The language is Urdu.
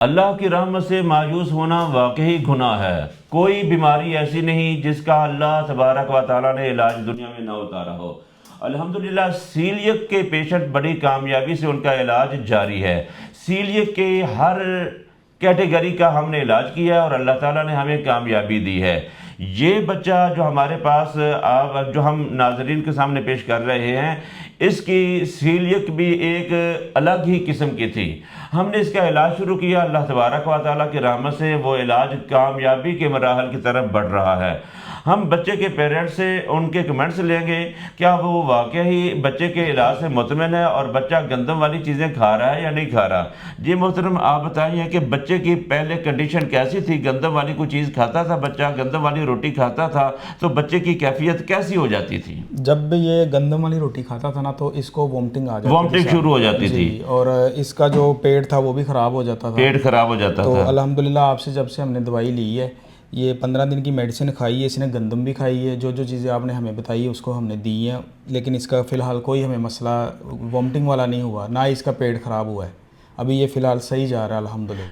اللہ کی رحمت سے مایوس ہونا واقعی گناہ ہے۔ کوئی بیماری ایسی نہیں جس کا اللہ تبارک و تعالیٰ نے علاج دنیا میں نہ اتارا ہو۔ الحمدللہ سیلیک کے پیشنٹ بڑی کامیابی سے ان کا علاج جاری ہے۔ سیلیک کے ہر کیٹیگری کا ہم نے علاج کیا ہے اور اللہ تعالیٰ نے ہمیں کامیابی دی ہے۔ یہ بچہ جو ہمارے پاس جو ہم ناظرین کے سامنے پیش کر رہے ہیں، اس کی سیلیک بھی ایک الگ ہی قسم کی تھی۔ ہم نے اس کا علاج شروع کیا، اللہ تبارک و تعالیٰ کی رحمت سے وہ علاج کامیابی کے مراحل کی طرف بڑھ رہا ہے۔ ہم بچے کے پیرنٹس سے ان کے کمنٹس لیں گے، کیا وہ واقعی بچے کے علاج سے مطمئن ہے اور بچہ گندم والی چیزیں کھا رہا ہے یا نہیں کھا رہا؟ جی محترم، آپ بتائیے کہ بچے کی پہلے کنڈیشن کیسی تھی؟ گندم والی کوئی چیز کھاتا تھا بچہ؟ گندم والی روٹی کھاتا تھا تو بچے کی کیفیت کیسی ہو جاتی تھی؟ جب بھی یہ گندم والی روٹی کھاتا تھا نا تو اس کو وومٹنگ آ جاتی تھی، وومٹنگ شروع ہو جاتی تھی، اور اس کا جو پیٹ تھا وہ بھی خراب ہو جاتا تھا، پیٹ خراب ہو جاتا تو تھا۔ الحمدللہ آپ سے جب سے ہم نے دوائی لی ہے، یہ 15 دن کی میڈیسن کھائی ہے، اس نے گندم بھی کھائی ہے، جو جو چیزیں آپ نے ہمیں بتائی ہے اس کو ہم نے دی ہیں، لیکن اس کا فی الحال کوئی ہمیں مسئلہ وومٹنگ والا نہیں ہوا، نہ اس کا پیٹ خراب ہوا ہے، ابھی یہ فی الحال صحیح جا رہا ہے الحمدللہ۔